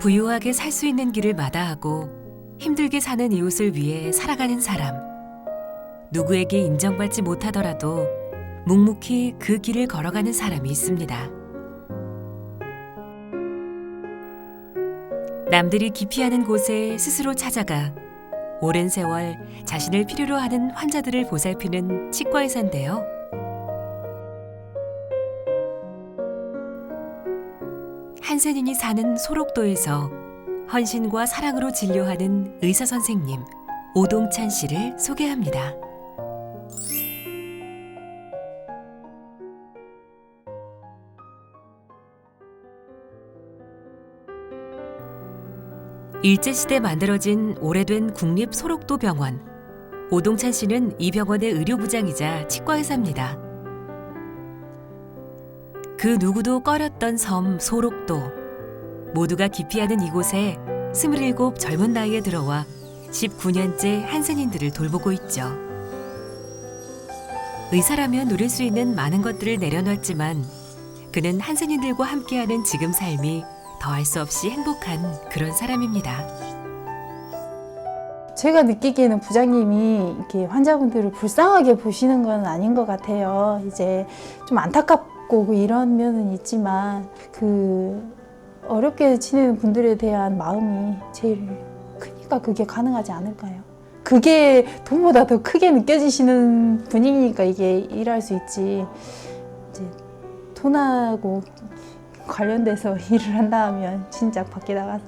부유하게 살 수 있는 길을 마다하고 힘들게 사는 이웃을 위해 살아가는 사람. 누구에게 인정받지 못하더라도 묵묵히 그 길을 걸어가는 사람이 있습니다. 남들이 기피하는 곳에 스스로 찾아가 오랜 세월 자신을 필요로 하는 환자들을 보살피는 치과의사인데요. 한센인이 사는 소록도에서 헌신과 사랑으로 진료하는 의사 선생님 오동찬 씨를 소개합니다. 일제시대 만들어진 오래된 국립소록도병원. 오동찬 씨는 이 병원의 의료부장이자 치과의사입니다. 그 누구도 꺼렸던 섬 소록도. 모두가 기피하는 이곳에 27 젊은 나이에 들어와 19년째 한센인들을 돌보고 있죠. 의사라면 누릴 수 있는 많은 것들을 내려놨지만 그는 한센인들과 함께하는 지금 삶이 더할 수 없이 행복한 그런 사람입니다. 제가 느끼기에는 부장님이 이렇게 환자분들을 불쌍하게 보시는 건 아닌 것 같아요. 이제 좀 안타깝고 이런 면은 있지만 그 어렵게 지내는 분들에 대한 마음이 제일 크니까 그게 가능하지 않을까요? 그게 돈보다 더 크게 느껴지시는 분이니까 이게 일할 수 있지. 이제 돈하고 관련돼서 일을 한다면 진작 밖에 나가서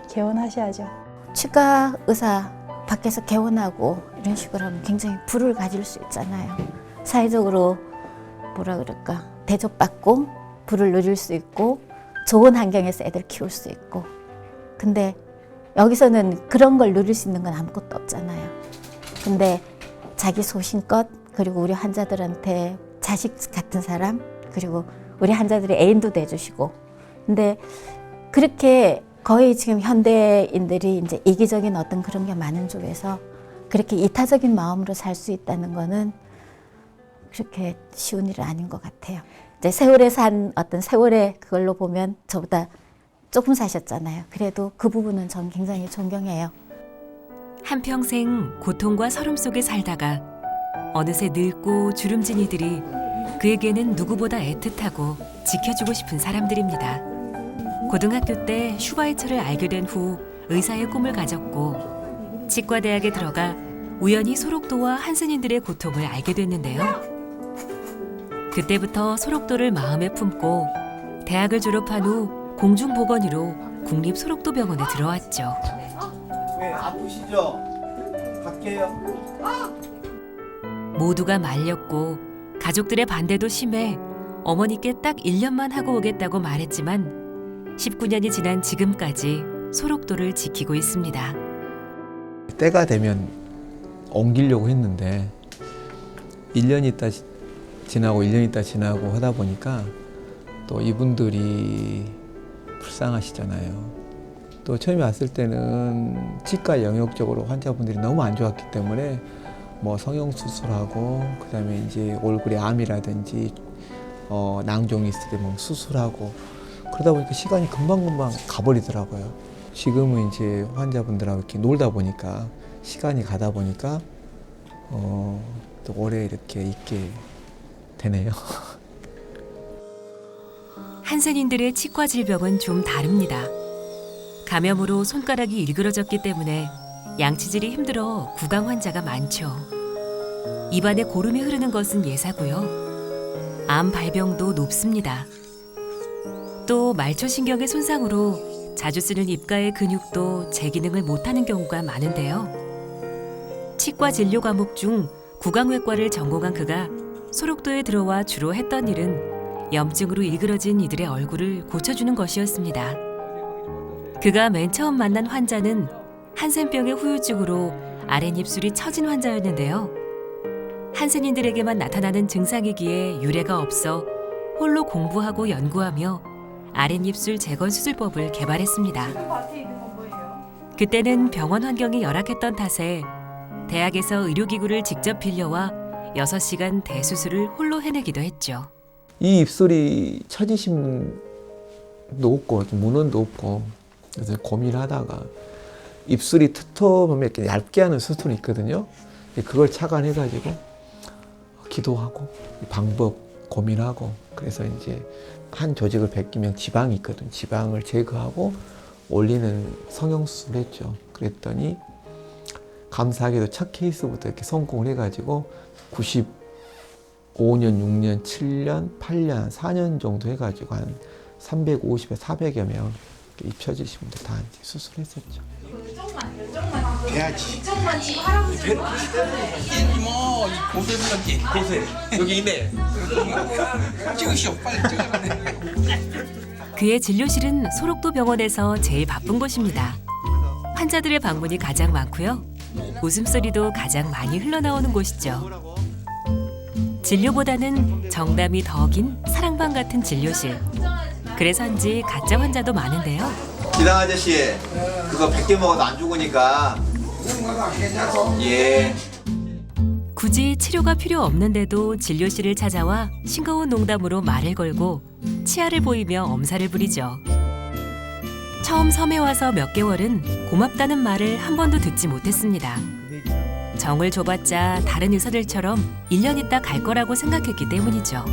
개원하셔야죠. 치과 의사 밖에서 개원하고 이런 식으로 하면 굉장히 부를 가질 수 있잖아요. 사회적으로 뭐라 그럴까 대접받고 부를 누릴 수 있고 좋은 환경에서 애들 키울 수 있고. 근데 여기서는 그런 걸 누릴 수 있는 건 아무것도 없잖아요. 근데 자기 소신껏 그리고 우리 환자들한테 자식 같은 사람 그리고 우리 환자들의 애인도 돼주시고. 근데 그렇게 거의 지금 현대인들이 이제 이기적인 어떤 그런 게 많은 쪽에서 그렇게 이타적인 마음으로 살 수 있다는 거는 그렇게 쉬운 일은 아닌 것 같아요. 이제 세월에 산 어떤 세월의 그걸로 보면 저보다 조금 사셨잖아요. 그래도 그 부분은 전 굉장히 존경해요. 한평생 고통과 서름 속에 살다가 어느새 늙고 주름진 이들이 그에게는 누구보다 애틋하고 지켜주고 싶은 사람들입니다. 고등학교 때 슈바이처를 알게 된 후 의사의 꿈을 가졌고 치과대학에 들어가 우연히 소록도와 한센인들의 고통을 알게 됐는데요. 그때부터 소록도를 마음에 품고 대학을 졸업한 후 공중보건의로 국립소록도병원에 들어왔죠. 왜 아프시죠? 갈게요. 모두가 말렸고 가족들의 반대도 심해 어머니께 딱 1년만 하고 오겠다고 말했지만 19년이 지난 지금까지 소록도를 지키고 있습니다. 때가 되면 옮기려고 했는데 1년 있다 지나고 1년 있다 지나고 하다 보니까 또 이분들이 불쌍하시잖아요. 또 처음에 왔을 때는 치과 영역적으로 환자분들이 너무 안 좋았기 때문에 뭐 성형수술하고 그다음에 이제 얼굴에 암이라든지 낭종이 있을 때 뭐 수술하고 그러다 보니까 시간이 금방금방 가버리더라고요. 지금은 이제 환자분들하고 이렇게 놀다 보니까 시간이 가다 보니까 또 오래 이렇게 있게 되네요. 한센인들의 치과 질병은 좀 다릅니다. 감염으로 손가락이 일그러졌기 때문에 양치질이 힘들어 구강 환자가 많죠. 입안에 고름이 흐르는 것은 예사고요. 암 발병도 높습니다. 또 말초신경의 손상으로 자주 쓰는 입가의 근육도 제 기능을 못하는 경우가 많은데요. 치과 진료 과목 중 구강외과를 전공한 그가 소록도에 들어와 주로 했던 일은 염증으로 일그러진 이들의 얼굴을 고쳐주는 것이었습니다. 그가 맨 처음 만난 환자는 한센병의 후유증으로 아랫입술이 처진 환자였는데요. 한센인들에게만 나타나는 증상이기에 유례가 없어 홀로 공부하고 연구하며 아랫입술 재건 수술법을 개발했습니다. 그때는 병원 환경이 열악했던 탓에 대학에서 의료기구를 직접 빌려와 6시간 대수술을 홀로 해내기도 했죠. 이 입술이 처지신 분도 없고 문헌도 없고 그래서 고민하다가 입술이 툭툭 이렇게 얇게 하는 수술이 있거든요. 그걸 착안해가지고 기도하고 방법 고민하고 그래서 이제 한 조직을 벗기면 지방이 있거든. 지방을 제거하고 올리는 성형수술을 했죠. 그랬더니 감사하게도 첫 케이스부터 이렇게 성공을 해가지고 95년, 6년, 7년, 8년, 4년 정도 해가지고 한 350에 400여 명 입혀주신 분들 다 이제 수술했었죠. 해야지. 뭐 고세 불렀지. 고세 여기 있네. 찍으시오. 빨리 찍어. 그의 진료실은 소록도 병원에서 제일 바쁜 곳입니다. 환자들의 방문이 가장 많고요. 웃음소리도 가장 많이 흘러나오는 곳이죠. 진료보다는 정담이 더 긴 사랑방 같은 진료실. 그래서인지 가짜 환자도 많은데요. 기당 아저씨 그거 100개 먹어도 안 죽으니까 예. 굳이 치료가 필요 없는데도 진료실을 찾아와 싱거운 농담으로 말을 걸고 치아를 보이며 엄살을 부리죠. 처음 섬에 와서 몇 개월은 고맙다는 말을 한 번도 듣지 못했습니다. 정을 줘봤자 다른 의사들처럼 1년 있다 갈 거라고 생각했기 때문이죠.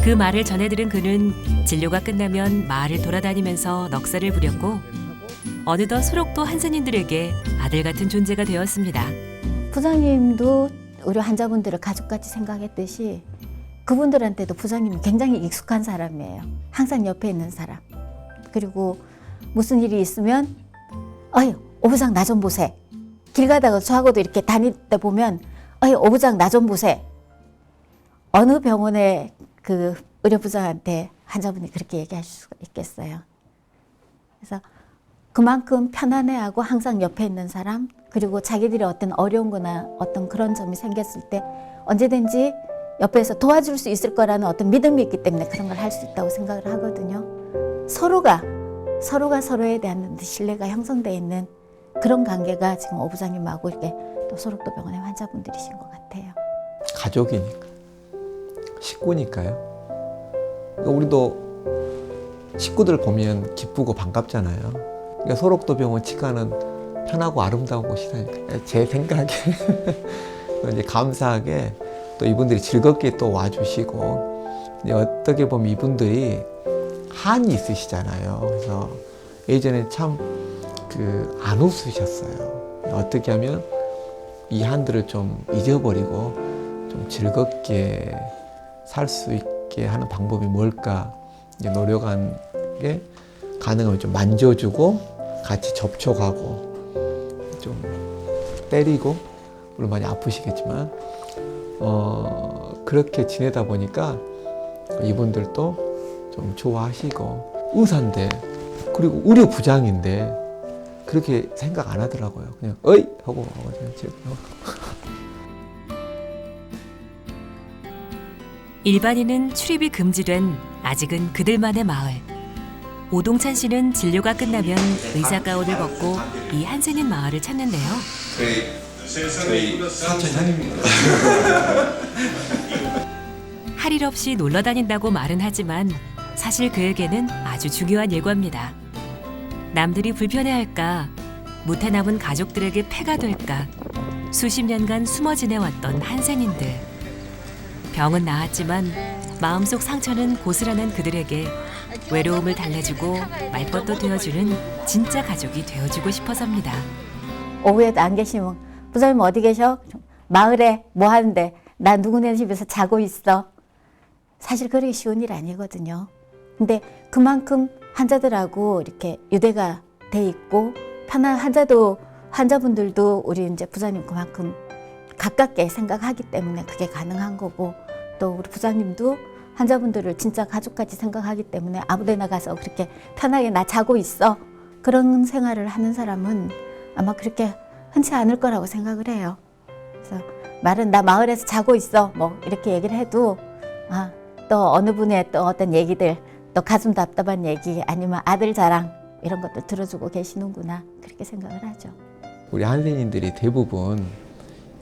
그 말을 전해들은 그는 진료가 끝나면 마을을 돌아다니면서 넉살을 부렸고 어느덧 소록도 한센인들에게 아들 같은 존재가 되었습니다. 부장님도 우리 환자분들을 가족같이 생각했듯이 그분들한테도 부장님은 굉장히 익숙한 사람이에요. 항상 옆에 있는 사람. 그리고 무슨 일이 있으면 어이 오 부장 나 좀 보세. 길 가다가 저하고도 이렇게 다닐 때 보면 어이 오 부장 나 좀 보세. 어느 병원에 그 의료부장한테 환자분이 그렇게 얘기할 수가 있겠어요. 그래서 그만큼 편안해하고 항상 옆에 있는 사람 그리고 자기들이 어떤 어려운 거나 어떤 그런 점이 생겼을 때 언제든지 옆에서 도와줄 수 있을 거라는 어떤 믿음이 있기 때문에 그런 걸 할 수 있다고 생각을 하거든요. 서로가 서로에 대한 신뢰가 형성되어 있는 그런 관계가 지금 오 부장님하고 이렇게 또 소록도 병원의 환자분들이신 것 같아요. 가족이니까. 식구니까요. 우리도 식구들 보면 기쁘고 반갑잖아요. 그러니까 소록도 병원 치과는 편하고 아름다운 곳이라니까. 제 생각에 이제 감사하게 또 이분들이 즐겁게 또 와주시고 이제 어떻게 보면 이분들이 한이 있으시잖아요. 그래서 예전에 참 안 웃으셨어요. 어떻게 하면 이 한들을 좀 잊어버리고 좀 즐겁게 살 수 있게 하는 방법이 뭘까 이제 노력한 게 가능하면 좀 만져주고 같이 접촉하고 좀 때리고 물론 많이 아프시겠지만 그렇게 지내다 보니까 이분들도 좀 좋아하시고 의사인데 그리고 의료부장인데 그렇게 생각 안 하더라고요. 그냥 어이 하고 일반인은 출입이 금지된 아직은 그들만의 마을. 오동찬 씨는 진료가 끝나면 의사 가운을 벗고 이 한센인 마을을 찾는데요. 저희 사촌 형입니다. 할 일 없이 놀러 다닌다고 말은 하지만 사실 그에게는 아주 중요한 일과입니다. 남들이 불편해할까, 무태 남은 가족들에게 폐가 될까, 수십 년간 숨어 지내왔던 한센인들. 병은 나았지만 마음속 상처는 고스란한 그들에게 외로움을 달래주고 말벗도 되어주는 진짜 가족이 되어주고 싶어서입니다. 오후에도 안 계시면 부장님 어디 계셔? 마을에 뭐 하는데? 나 누구네 집에서 자고 있어. 사실 그러기 쉬운 일 아니거든요. 근데 그만큼 환자들하고 이렇게 유대가 돼 있고 편한 환자분들도 우리 이제 부장님 그만큼 가깝게 생각하기 때문에 그게 가능한 거고 또 우리 부장님도 환자분들을 진짜 가족같이 생각하기 때문에 아무데나 가서 그렇게 편하게 나 자고 있어 그런 생활을 하는 사람은 아마 그렇게 흔치 않을 거라고 생각을 해요. 그래서 말은 나 마을에서 자고 있어 뭐 이렇게 얘기를 해도 또 어느 분의 또 어떤 얘기들 또 가슴 답답한 얘기 아니면 아들 자랑 이런 것도 들어주고 계시는구나 그렇게 생각을 하죠. 우리 한센인들이 대부분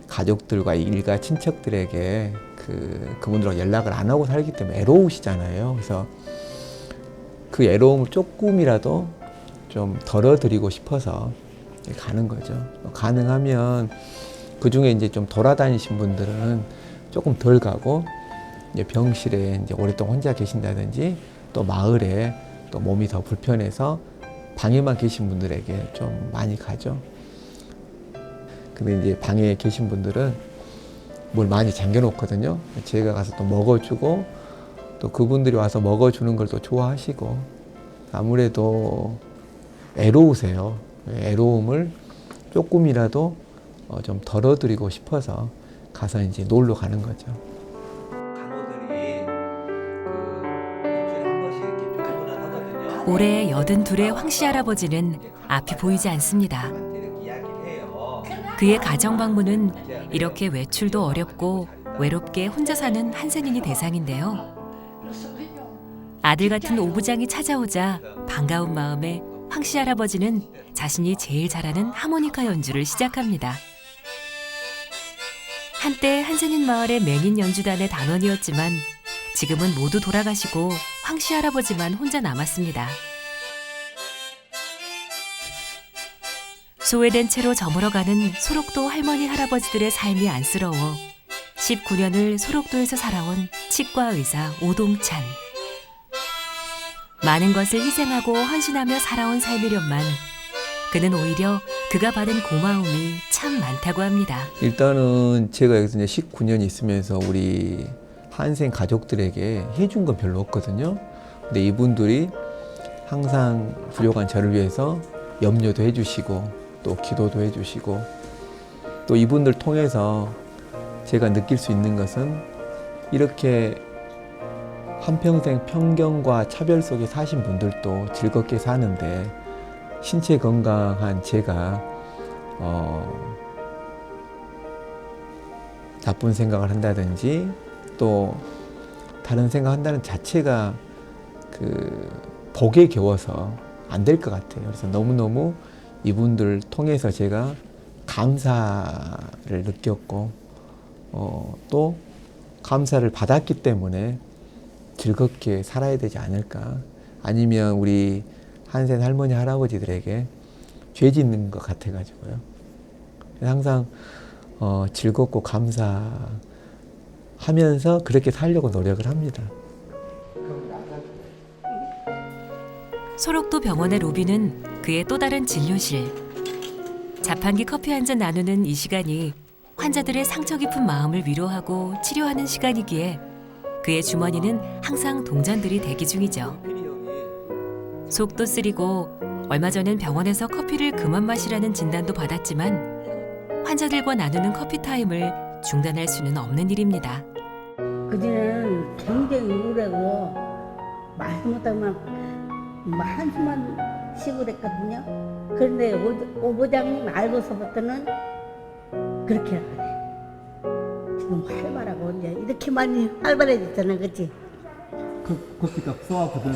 가족들과 일가 친척들에게 그분들하고 연락을 안 하고 살기 때문에 애로우시잖아요. 그래서 그 애로움을 조금이라도 좀 덜어드리고 싶어서 가는 거죠. 가능하면 그 중에 이제 좀 돌아다니신 분들은 조금 덜 가고 이제 병실에 이제 오랫동안 혼자 계신다든지 또 마을에 또 몸이 더 불편해서 방에만 계신 분들에게 좀 많이 가죠. 근데 이제 방에 계신 분들은 뭘 많이 잠겨놓거든요. 제가 가서 또 먹어주고 또 그분들이 와서 먹어주는 걸 또 좋아하시고 아무래도 애로우세요. 애로움을 조금이라도 좀 덜어드리고 싶어서 가서 이제 놀러 가는 거죠. 올해 82의 황씨 할아버지는 앞이 보이지 않습니다. 그의 가정 방문은 이렇게 외출도 어렵고 외롭게 혼자 사는 한센인이 대상인데요. 아들 같은 오부장이 찾아오자 반가운 마음에 황씨 할아버지는 자신이 제일 잘하는 하모니카 연주를 시작합니다. 한때 한센인 마을의 맹인 연주단의 단원이었지만 지금은 모두 돌아가시고 황씨 할아버지만 혼자 남았습니다. 소외된 채로 저물어가는 소록도 할머니 할아버지들의 삶이 안쓰러워 19년을 소록도에서 살아온 치과의사 오동찬. 많은 것을 희생하고 헌신하며 살아온 삶이련만 그는 오히려 그가 받은 고마움이 참 많다고 합니다. 일단은 제가 여기서 이제 19년 있으면서 우리 한센 가족들에게 해준 건 별로 없거든요. 근데 이분들이 항상 부족한 저를 위해서 염려도 해주시고 또 기도도 해주시고 또 이분들 통해서 제가 느낄 수 있는 것은 이렇게 한평생 편견과 차별 속에 사신 분들도 즐겁게 사는데 신체 건강한 제가 나쁜 생각을 한다든지 또 다른 생각한다는 자체가 그 복에 겨워서 안 될 것 같아요. 그래서 너무너무 이분들 통해서 제가 감사를 느꼈고 또 감사를 받았기 때문에 즐겁게 살아야 되지 않을까. 아니면 우리 한센 할머니 할아버지들에게 죄 짓는 것 같아가지고요. 항상 즐겁고 감사하면서 그렇게 살려고 노력을 합니다. 소록도 병원의 로비는 그의 또 다른 진료실. 자판기 커피 한 잔 나누는 이 시간이 환자들의 상처 깊은 마음을 위로하고 치료하는 시간이기에 그의 주머니는 항상 동전들이 대기 중이죠. 속도 쓰리고 얼마 전엔 병원에서 커피를 그만 마시라는 진단도 받았지만 환자들과 나누는 커피 타임을 중단할 수는 없는 일입니다. 그전에는 굉장히 우울하고 말도 못하면 한숨만 쉬고 그랬거든요. 그런데 오부장님 알고서부터는 그렇게 안 해. 지금 활발하고 이제 이렇게 많이 활발해졌잖아, 그치? 커피가 소화거든.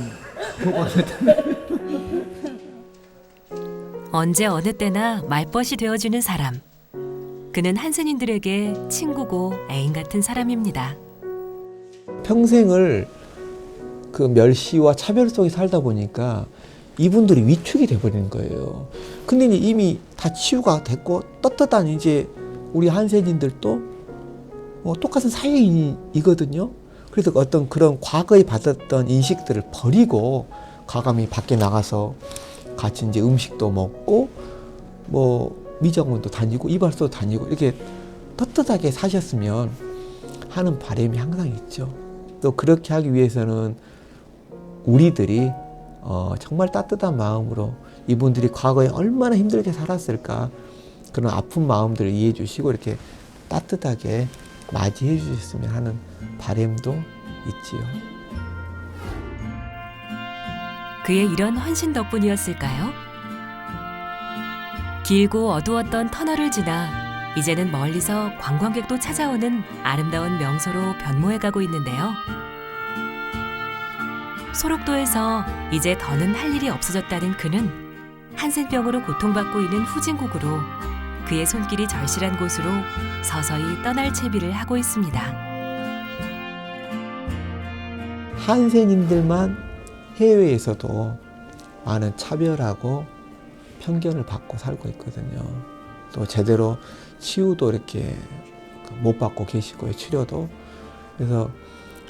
언제 어느 때나 말벗이 되어주는 사람. 그는 한센인들에게 친구고 애인 같은 사람입니다. 평생을 그 멸시와 차별 속에 살다 보니까 이분들이 위축이 돼버리는 거예요. 근데 이제 이미 다 치유가 됐고 떳떳한 이제 우리 한센인들도 똑같은 사회인이거든요. 그래서 어떤 그런 과거에 받았던 인식들을 버리고 과감히 밖에 나가서 같이 이제 음식도 먹고 뭐 미장원도 다니고 이발소도 다니고 이렇게 떳떳하게 사셨으면 하는 바람이 항상 있죠. 또 그렇게 하기 위해서는 우리들이 정말 따뜻한 마음으로 이분들이 과거에 얼마나 힘들게 살았을까 그런 아픈 마음들을 이해해 주시고 이렇게 따뜻하게 맞이해 주셨으면 하는 바람도 있지요. 그의 이런 헌신 덕분이었을까요? 길고 어두웠던 터널을 지나 이제는 멀리서 관광객도 찾아오는 아름다운 명소로 변모해가고 있는데요. 소록도에서 이제 더는 할 일이 없어졌다는 그는 한센병으로 고통받고 있는 후진국으로 그의 손길이 절실한 곳으로 서서히 떠날 채비를 하고 있습니다. 한센인들만 해외에서도 많은 차별하고 편견을 받고 살고 있거든요. 또 제대로 치유도 이렇게 못 받고 계시고요, 치료도. 그래서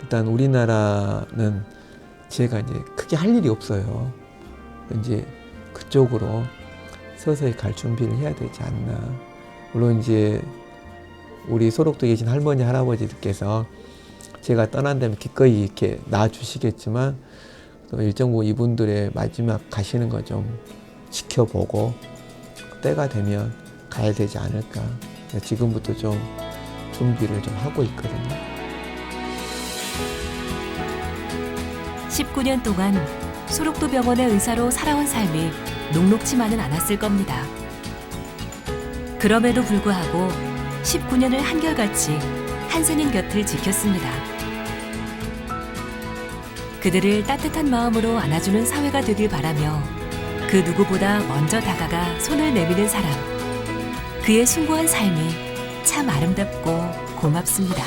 일단 우리나라는 제가 이제 크게 할 일이 없어요. 이제 그쪽으로 서서히 갈 준비를 해야 되지 않나. 물론 이제 우리 소록도에 계신 할머니, 할아버지들께서 제가 떠난 다음에 기꺼이 이렇게 놔주시겠지만 또 일정 부분 이분들의 마지막 가시는 거 좀 지켜보고 때가 되면 가야 되지 않을까. 지금부터 좀 준비를 좀 하고 있거든요. 19년 동안 소록도 병원의 의사로 살아온 삶이 녹록지만은 않았을 겁니다. 그럼에도 불구하고 19년을 한결같이 한선인 곁을 지켰습니다. 그들을 따뜻한 마음으로 안아주는 사회가 되길 바라며 그 누구보다 먼저 다가가 손을 내미는 사람. 그의 숭고한 삶이 참 아름답고 고맙습니다.